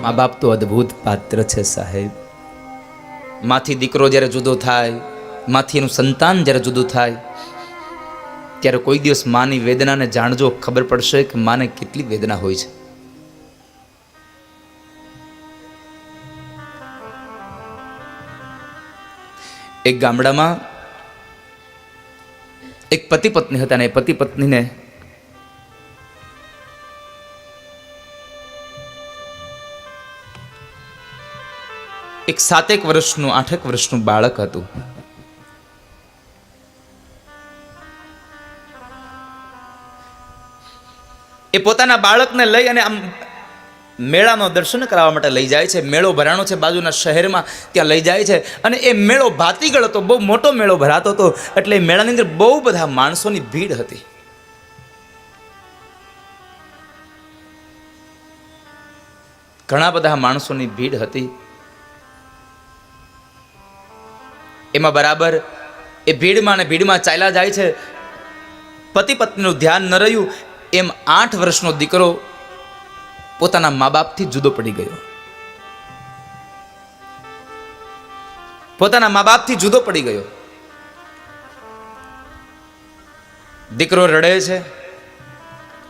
મા બાપ તો અદ્ભુત પાત્ર છે સાહેબ. માથી દીકરો જ્યારે જુદો થાય, માથી એનું સંતાન જ્યારે જુદું થાય, ત્યારે કોઈ દિવસ માની વેદનાને જાણજો, ખબર પડશે કે માને કેટલી વેદના હોય છે. એક ગામડામાં એક પતિ પત્ની હતા, ને એ પતિ પત્નીને એક 7 વર્ષનું 8 વર્ષનું બાળક હતું. એ પોતાના બાળકને લઈ અને આમ મેળામાં દર્શન કરાવવા માટે લઈ જાય છે. મેળો ભરાણો છે બાજુના શહેરમાં, ત્યાં લઈ જાય છે. અને એ મેળો ભાતીગળ હતો, બહુ મોટો મેળો ભરાતો હતો. એટલે એ મેળાની અંદર બહુ બધા માણસોની ભીડ હતી. ઘણા બધા માણસોની ભીડ હતી. એમાં બરાબર એ ભીડમાં ને ભીડમાં ચાલ્યા જાય છે. પતિ પત્નીનું ધ્યાન ન રહ્યું, એમ 8 વર્ષનો દીકરો પોતાના મા બાપથી જુદો પડી ગયો. પોતાના મા બાપથી જુદો પડી ગયો. દીકરો રડે છે.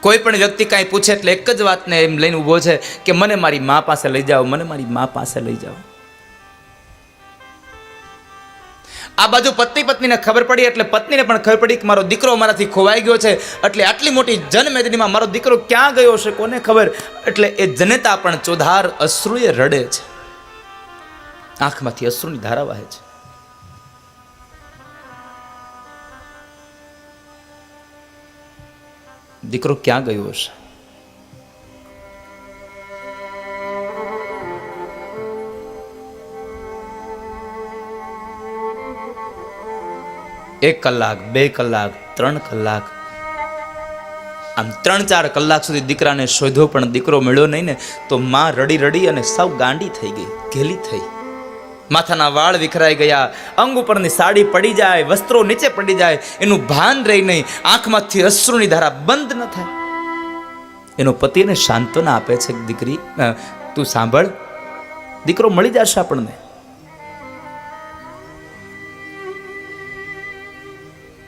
કોઈ પણ વ્યક્તિ કાંઈ પૂછે એટલે એક જ વાતને એમ લઈને ઊભો છે કે મને મારી મા પાસે લઈ જાઓ, મને મારી મા પાસે લઈ જાઓ. આ બાજુ પત્નીને ખબર પડી, એટલે પત્નીને પણ ખબર પડી કે મારો દીકરો મારાથી ખોવાઈ ગયો છે. એટલે આટલી મોટી જનમેદનીમાં મારો દીકરો ક્યાં ગયો છે કોને ખબર. એટલે એ જનેતા પણ ચોધાર અશ્રુએ રડે છે. આંખમાંથી અશ્રુની ધારા વહે છે. દીકરો ક્યાં ગયો હશે? એક કલાક, 2 કલાક, 3 કલાક, આમ 3-4 કલાક સુધી દીકરાને શોધ્યો, પણ દીકરો મળ્યો નહીં ને તો માં રડી રડી અને સાવ ગાંડી થઈ ગઈ, ઘેલી થઈ. માથાના વાળ વિખરાઈ ગયા, અંગ ઉપરની સાડી પડી જાય, વસ્ત્રો નીચે પડી જાય, એનું ભાન રહી નહીં. આંખમાંથી અશ્રુની ધારા બંધ ન થાય. એનો પતિ એને સાંત્વના આપે છે, દીકરી તું સાંભળ, દીકરો મળી જશે આપણને.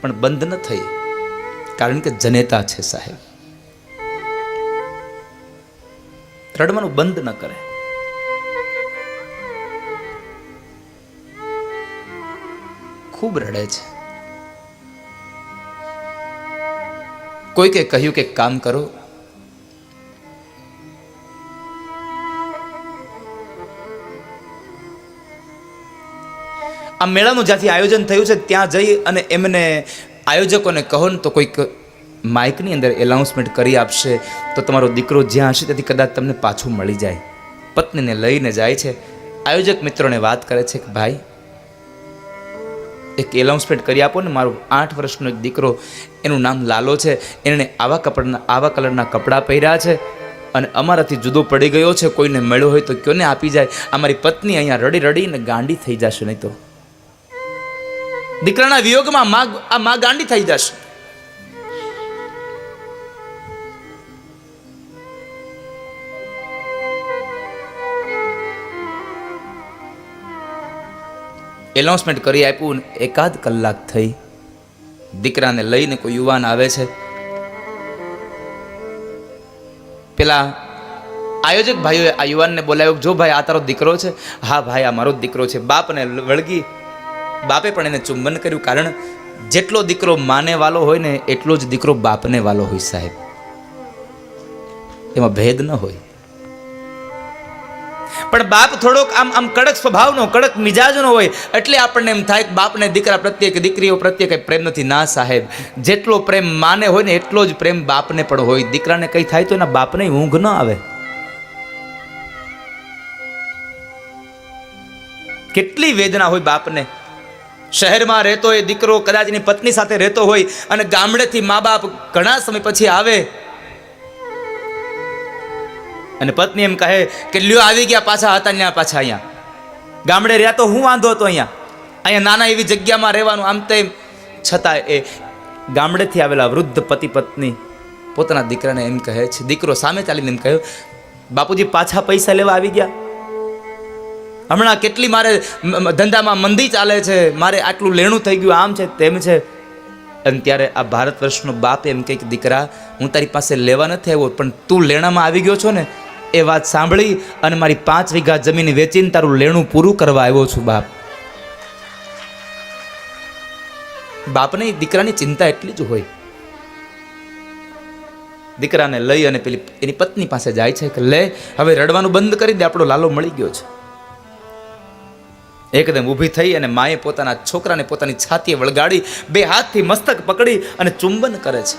પણ બંધ ન થઈ, કારણ કે જનેતા છે સાહેબ. રડવાનું બંધ ન કરે. ખૂબ રડે છે. કોઈકે કહ્યું કે કામ કરો, આ મેળાનું જ્યાંથી આયોજન થયું છે ત્યાં જઈ અને એમને આયોજકોને કહો ને તો કોઈક માઇકની અંદર એનાઉન્સમેન્ટ કરી આપશે તો તમારો દીકરો જ્યાં હશે ત્યાંથી કદાચ તમને પાછું મળી જાય. પત્નીને લઈને જાય છે. આયોજક મિત્રોને વાત કરે છે કે ભાઈ એક એનાઉન્સમેન્ટ કરી આપો ને, મારો 8 વર્ષનો એક દીકરો, એનું નામ લાલો છે, એને આવા કલરના કપડાં પહેર્યા છે અને અમારાથી જુદો પડી ગયો છે, કોઈને મળ્યો હોય તો કોને આપી જાય. અમારી પત્ની અહીંયા રડી રડીને ગાંડી થઈ જશે, નહીં તો દીકરાના વિયોગમાં માં ગાંડી થઈ જશે. એનાઉન્સમેન્ટ કરી આપ્યું. 1 કલાક થઈ. દીકરાને લઈને કોઈ યુવાન આવે છે. પેલા આયોજક ભાઈઓએ આ યુવાનને બોલાવ્યો, જો ભાઈ આ તારો દીકરો છે? હા ભાઈ આ મારો જ દીકરો છે. બાપને વળગી, બાપે પણ એને ચુંબન કર્યું. કારણ જેટલો દીકરો માને વાલો હોય ને એટલો જ દીકરો બાપને વાલો હોય સાહેબ. એમાં ભેદ ન હોય. પણ બાપ થોડોક આમ કડક સ્વભાવનો, કડક મિજાજનો હોય એટલે આપણને એમ થાય કે બાપને દીકરા પ્રત્યે કે દીકરીઓ પ્રત્યે કઈ પ્રેમ નથી. ના સાહેબ, જેટલો પ્રેમ માને હોય ને એટલો જ પ્રેમ બાપને પણ હોય. દીકરાને કઈ થાય તો એના બાપને ઊંઘ ન આવે. કેટલી વેદના હોય બાપને. શહેરમાં રહેતો હોય દીકરો, કદાચ એની પત્ની સાથે રહેતો હોય અને ગામડેથી મા બાપ ઘણા સમય પછી આવે અને પત્ની એમ કહે કે લ્યો આવી ગયા પાછા, હતા ત્યાં પાછા અહીંયા. ગામડે રહ્યા તો હું વાંધો હતો, અહીંયા નાના એવી જગ્યામાં રહેવાનું આમ તેમ. છતાં એ ગામડેથી આવેલા વૃદ્ધ પતિ પત્ની પોતાના દીકરાને એમ કહે છે, દીકરો સામે ચાલીને એમ કહ્યું, બાપુજી પાછા પૈસા લેવા આવી ગયા? હમણાં કેટલી મારે ધંધામાં મંદી ચાલે છે, મારે આટલું લેણું થઈ ગયું, આમ છે તેમ છે. અને ત્યારે આ ભારત વર્ષનો બાપ એમ કહે કે દીકરા, હું તારી પાસે લેવા નથી આવ્યો, પણ તું લેણામાં આવી ગયો છો ને, એ વાત સાંભળી અને મારી 5 વીઘા જમીન વેચીને તારું લેણું પૂરું કરવા આવ્યો છું બાપ. બાપને દીકરાની ચિંતા એટલી જ હોય. દીકરાને લઈ અને પેલી એની પત્ની પાસે જાય છે કે લે, હવે રડવાનું બંધ કરી દે, આપણો લાલો મળી ગયો છે. એકદમ ઊભી થઈ અને માએ પોતાના છોકરાને પોતાની છાતીએ વળગાડી 2 હાથથી મસ્તક પકડી અને ચુંબન કરે છે.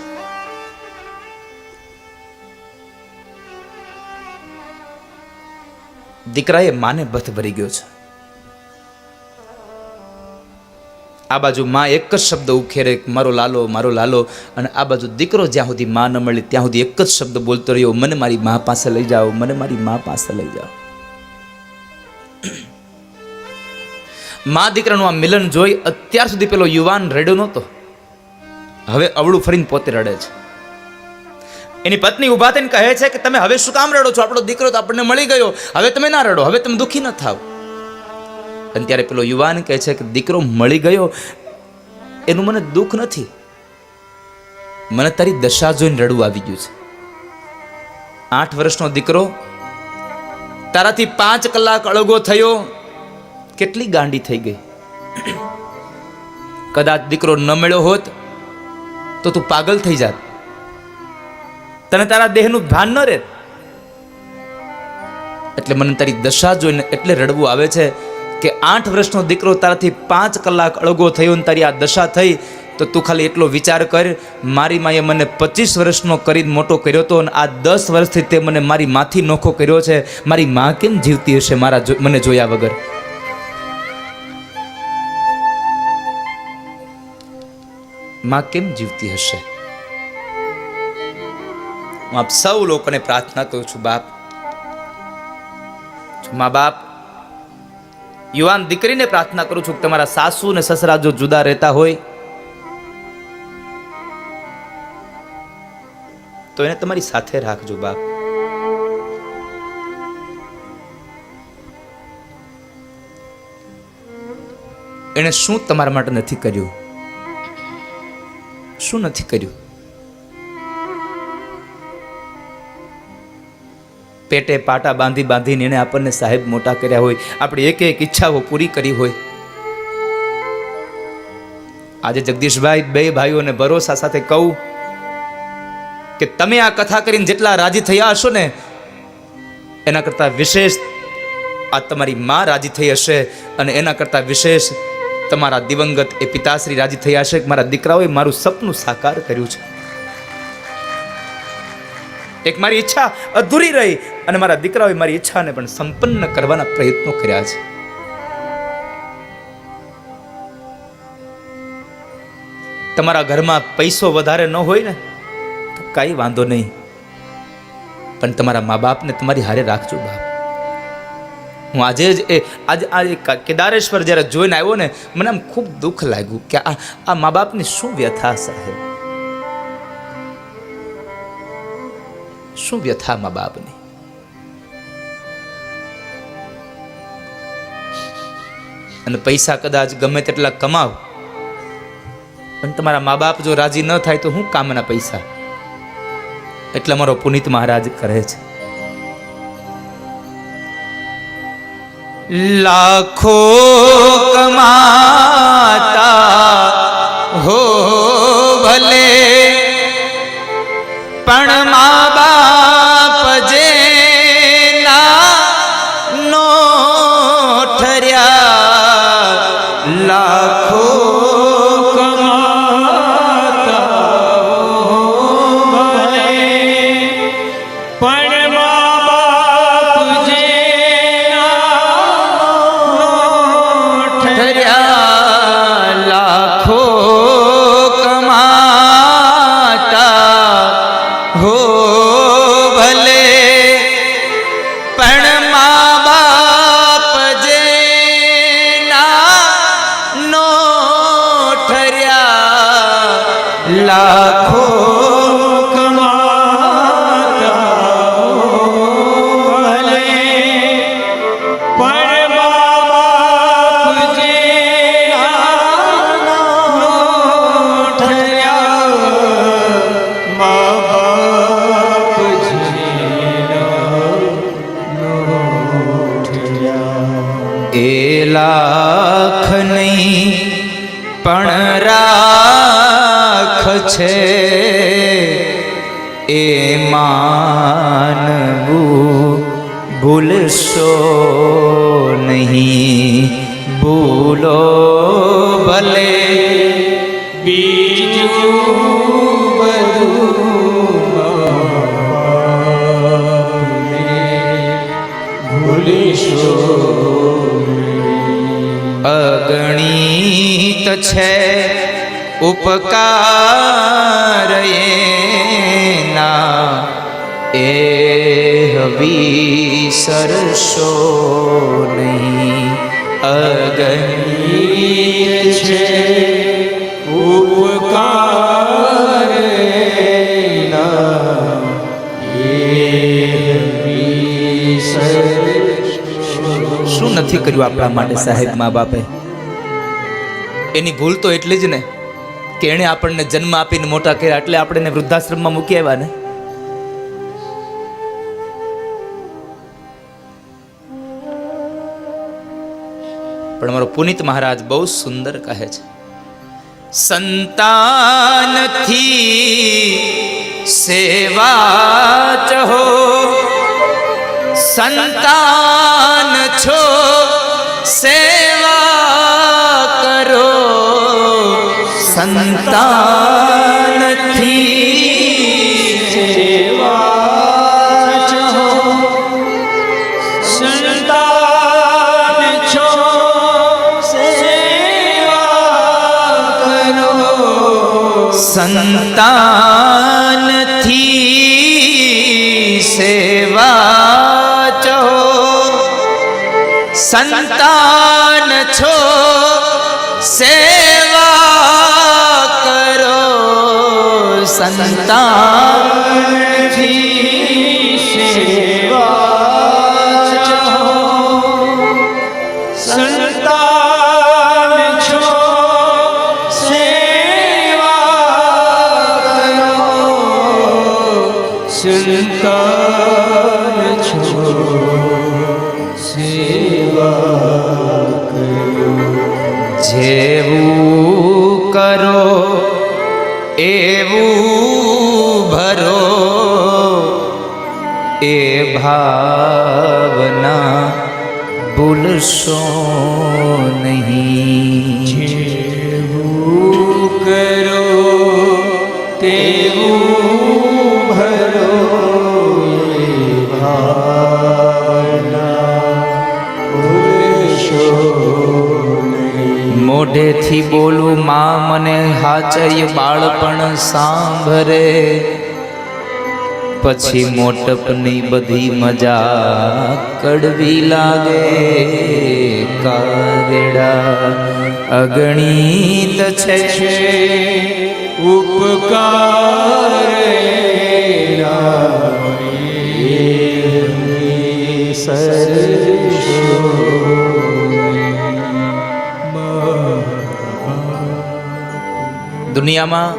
દીકરાએ માને બથ ભરી ગયો છે. આ બાજુ માં એક જ શબ્દ ઉખેરે, મારો લાલો, મારો લાલો. અને આ બાજુ દીકરો જ્યાં સુધી માં ન મળી ત્યાં સુધી એક જ શબ્દ બોલતો રહ્યો, મને મારી માં પાસે લઈ જાઓ, મને મારી માં પાસે લઈ જાઓ. માં દીકરાનું આ મિલન જોઈ અત્યાર સુધી પેલો યુવાન રડ્યો નહોતો, હવે અવળું ફરીને પોતે રડે છે. એની પત્ની ઊભા થઈને કહે છે કે તમે હવે શું કામ રડો છો? આપણો દીકરો તો આપણને મળી ગયો, હવે તમે ના રડો, હવે તમે દુઃખી ન થાવ. અને ત્યારે પેલો યુવાન કહે છે કે દીકરો મળી ગયો એનું મને દુઃખ નથી, મને તારી દશા જોઈને રડવું આવી ગયું છે. 8 વર્ષનો દીકરો તારાથી 5 કલાક અળગો થયો, કેટલી ગાંડી થઈ ગઈ. કદાચ દીકરો ન મળ્યો હોત તો તું પાગલ થઈ જાત, તને તારા દેહનું ભાન ન રહે. એટલે મને તારી દશા જોઈને એટલે રડવું આવે છે કે 8 વર્ષનો દીકરો તારાથી 5 કલાક અળગો થયો ને તારી આ દશા થઈ, તો તું ખાલી એટલો વિચાર કર, મારી માએ મને 25 વર્ષનો કરીને મોટો કર્યો હતો અને આ 10 વર્ષથી તે મને મારી માથી નોખો કર્યો છે. મારી માં કેમ જીવતી હશે મને જોયા વગર? માં કેમ જીવતી હશે? હું આપ સૌ લોકોને પ્રાર્થના કરું છું, બાપ, મા બાપ, યુવાન દીકરીને પ્રાર્થના કરું છું કે તમારા સાસુ અને સસરા જો જુદા રહેતા હોય તો એને તમારી સાથે રાખજો બાપ. એને શું તમારા માટે નથી કર્યું? શું નથી કર્યું? પેટે પાટા બાંધી બાંધીને એને આપણને સાહેબ મોટા કર્યા હોય, આપણી એક એક ઈચ્છાઓ પૂરી કરી હોય. આજે જગદીશભાઈ 2 ભાઈઓને ભરોસા સાથે કહું કે તમે આ કથા કરીને જેટલા રાજી થયા હશો ને એના કરતા વિશેષ આ તમારી માં રાજી થઈ હશે, અને એના કરતા વિશેષ તમારા દિવંગત એ પિતાશ્રી રાજી થયા હશે કે મારા દીકરાઓએ મારું સપનું સાકાર કર્યું છે. એક મારી ઈચ્છા અધૂરી રહી અને મારા દીકરાઓએ મારી ઈચ્છાને પણ સંપન્ન કરવાના પ્રયત્નો કર્યા છે. તમારા ઘરમાં પૈસો વધારે ન હોય ને તો કાંઈ વાંધો નહીં, પણ તમારા મા બાપને તમારી હારે રાખજો બાપ. હું આજે કેદારેશ્વર જ્યારે જોઈને આવ્યો ને, મને આમ ખૂબ દુઃખ લાગ્યું કે આ મા બાપની શું વ્યથા સાહેબ, શું વ્યથા મા બાપની. અને પૈસા કદાચ ગમે તેટલા કમાવ પણ તમારા મા બાપ જો રાજી ન થાય તો શું કામના પૈસા? એટલે મારો પુનિત મહારાજ કહે છે, લાખો કમાતા હો ભલે પણ મા બાપ જે ના નો ઠર્યા, લાખો લાખો કમા માનવું ભૂલશો નહીં, ભૂલો ભલે બીજું અગણિત છે ઉપકાર એના, એ વિસરશો નહીં. અગણિત છે ઉપકાર એના, શું નથી કર્યું આપણા માટે સાહેબ મા બાપે? એની ભૂલ તો એટલી જ ને કે એણે આપણને જન્મ આપીને મોટા કર્યા, એટલે આપણે એને વૃદ્ધાશ્રમમાં મૂકી આવ્યા ને. પણ અમારો પુનિત મહારાજ બહુ સુંદર કહે છે, સંતાનથી સેવા ચહો, સંતાન છો સેવા કરો, સંતાનથી સેવા ચહો, સંતાન છો સેવા કરો, સંતાનથી સેવા ચહો, સંતાન છો સેવા કરો, સંતાનથી સેવા ચહો, સંતાન છો સેવા કરો, સંતાન છો સેવા કરો. જેવું કરો એવું ભરો, એ ભાવના ભૂલશો નહીં. જેવું કરો તેવું ભરો, એ ભાવના ભૂલશો નહીં. મોઢેથી બોલું માં મને હાચય બાળપણ સાંભરે, પછી મોટપની બધી મજા કડવી લાગે. કાગડા અગણિત છે ઉપકાર દુનિયામાં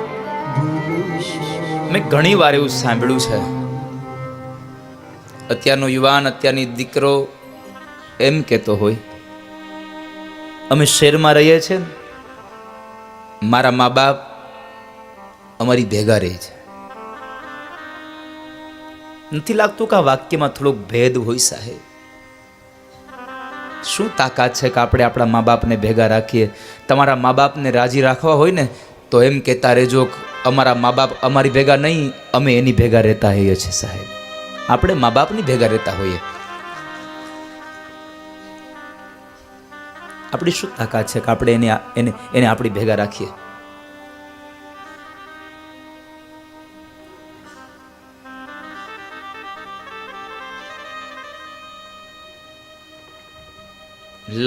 મેં ઘણી વાર એવું સાંભળ્યું છે, અત્યારનો યુવાન, અત્યારની દીકરો એમ કહેતો હોય, અમે શહેરમાં રહીએ છીએ, મારા મા બાપ અમારી ભેગા રહે છે. નથી લાગતું કે આ વાક્યમાં થોડોક ભેદ હોય સાહેબ? શું તાકાત છે કે આપણે આપણા મા બાપને ભેગા રાખીએ? તમારા મા બાપને રાજી રાખવા હોય ને તો એમ કહેતા રહેજો, અમારા મા બાપ અમારી ભેગા નહીં, અમે એની ભેગા રહેતા હોઈએ છીએ સાહેબ. આપણે મા બાપની ભેગા રહેતા હોઈએ. આપણી શું તાકાત છે કે આપણે એને આપણી ભેગા રાખીએ?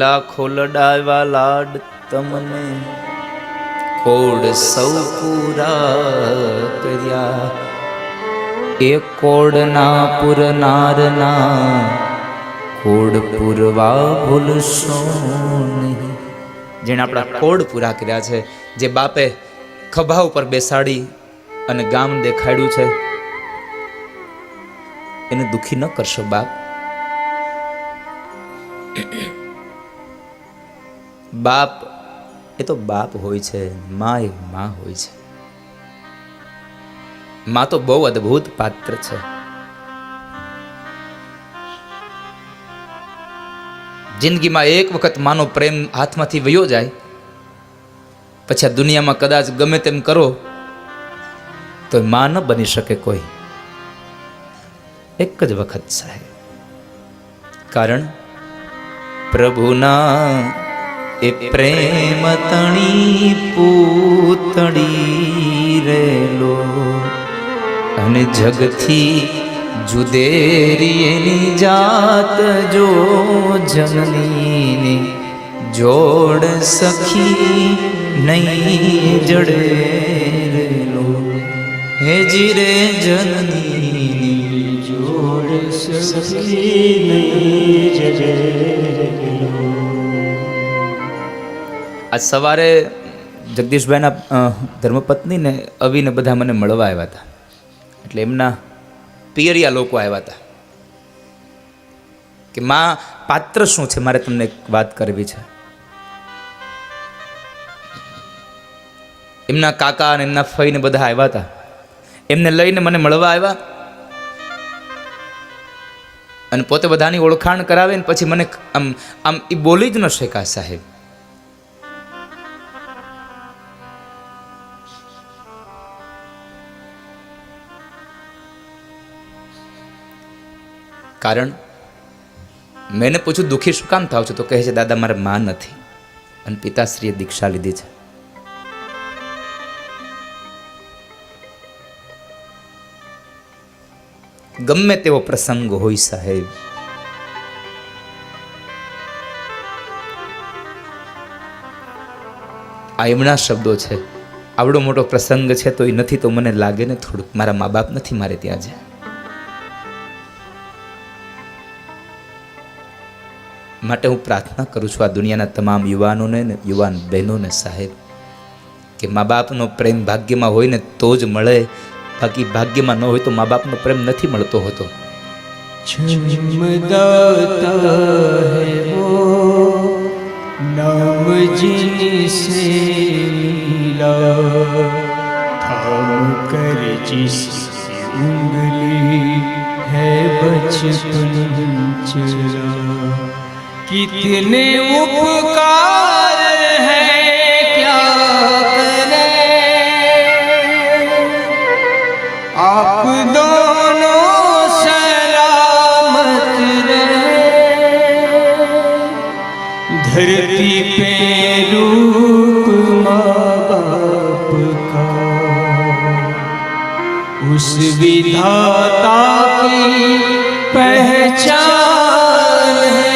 લાખો લડાવા લાડ તમને, કોડ સૌ પૂરા કર્યા, એ કોડના પુરનારના કોડ પૂરવા ભૂલશો નહીં. જેણે આપણા કોડ પૂરા કર્યા છે, જે બાપે ખભા ઉપર બેસાડી અને ગામ દેખાડ્યું છે, એને દુખી ન કરશો બાપ. બાપ એ તો બાપ હોય છે, મા એ મા હોય છે. માં તો બહુ અદ્ભુત પાત્ર છે. જિંદગીમાં એક વખત માનો પ્રેમ હાથમાંથી વયો જાય પછી આ દુનિયામાં કદાચ ગમે તેમ કરો તો માં ન બની શકે કોઈ. એક જ વખત સાહેબ. કારણ પ્રભુના એ પ્રેમ તણી પૂતળી રેલો અને જગથી જુદેરી એની જાત જો જનની જોડ સખી નહીં જડે રેલો હે જીરે જનની જોડ સખી નહીં જડે રેલો. આજ સવારે જગદીશભાઈના ધર્મપત્ની ને અવીને બધા મને મળવા આવ્યા હતા. એટલે એમના પિયરિયા લોકો આવ્યા હતા કે માં પાત્ર શું છે, મારે તમને એક વાત કરવી છે. એમના કાકા અને એમના ફઈને બધા આવ્યા હતા. એમને લઈને મને મળવા આવ્યા અને પોતે બધાની ઓળખાણ કરાવે ને પછી મને આમ આમ એ બોલી જ ન શકા સાહેબ. કારણ મેં પૂછ્યું દુઃખી શું કામ થાવ છો? તો કહે છે દાદા મારે માં નથી અને પિતાશ્રીએ દીક્ષા લીધી છે. ગમે તેવો પ્રસંગ હોય સાહેબ, આ એમના શબ્દો છે. આવડો મોટો પ્રસંગ છે તો એ નથી તો મને લાગે ને થોડુંક મારા મા બાપ નથી મારે ત્યાં છે. માટે હું પ્રાર્થના કરું છું આ દુનિયાના તમામ યુવાનોને ને યુવાન બહેનોને સાહેબ કે મા બાપનો પ્રેમ ભાગ્યમાં હોય ને તો જ મળે, બાકી ભાગ્યમાં ન હોય તો મા બાપનો પ્રેમ નથી મળતો હોતો. जन्मदाता है वो नाम जिनसे मिला थाम कर जिसकी उंगली है बचपन चला कितने उपकार है क्या करे आप दोनों सलामत रहे धरती पे रूप माँ बाप का उस विधाता की पहचान है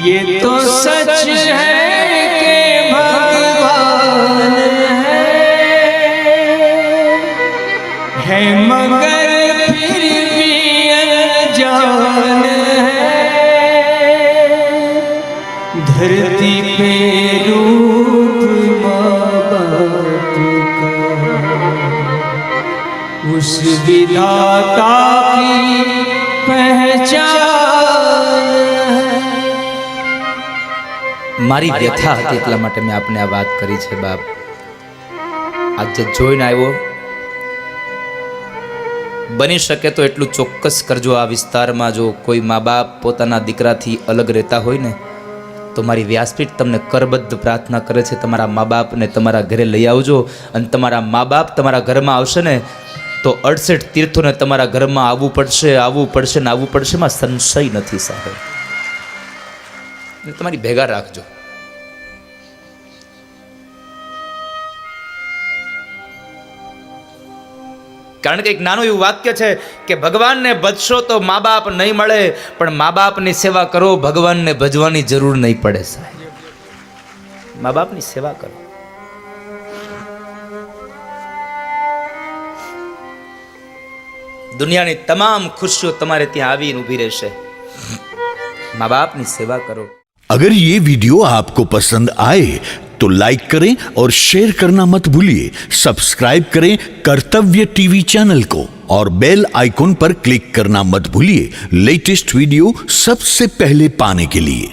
ये तो सच है कि भगवान है मगर फिर भी अनजान है धरती पे रूप माँ बाप का उस विधाता की पहचान મારી વ્યથા હતી એટલા માટે મેં આપને આ વાત કરી છે બાપ. આજે જોઈને આવ્યો, બની શકે તો એટલું ચોક્કસ કરજો આ વિસ્તારમાં જો કોઈ મા બાપ પોતાના દીકરાથી અલગ રહેતા હોય ને તો મારી વ્યાસપીઠ તમને કરબદ્ધ પ્રાર્થના કરે છે તમારા મા બાપને તમારા ઘરે લઈ આવજો. અને તમારા મા બાપ તમારા ઘરમાં આવશે ને તો 68 તીર્થોને તમારા ઘરમાં આવવું પડશે ને આવવું પડશે. એમાં સંશય નથી સાહેબ. તમારી ભેગા રાખજો. કારણ કે એક નાનું એવું વાક્ય છે કે ભગવાનને ભજશો તો મા બાપ નહીં મળે, પણ મા બાપની સેવા કરો ભગવાનને ભજવાની જરૂર નહીં પડે સાહેબ. મા બાપની સેવા કરો. દુનિયાની તમામ ખુશીઓ તમારે ત્યાં આવીને ઊભી રહેશે. माँ बाप की सेवा करो. अगर ये वीडियो आपको पसंद आए तो लाइक करें और शेयर करना मत भूलिए. सब्सक्राइब करें कर्तव्य टीवी चैनल को और बेल आइकॉन पर क्लिक करना मत भूलिए लेटेस्ट वीडियो सबसे पहले पाने के लिए.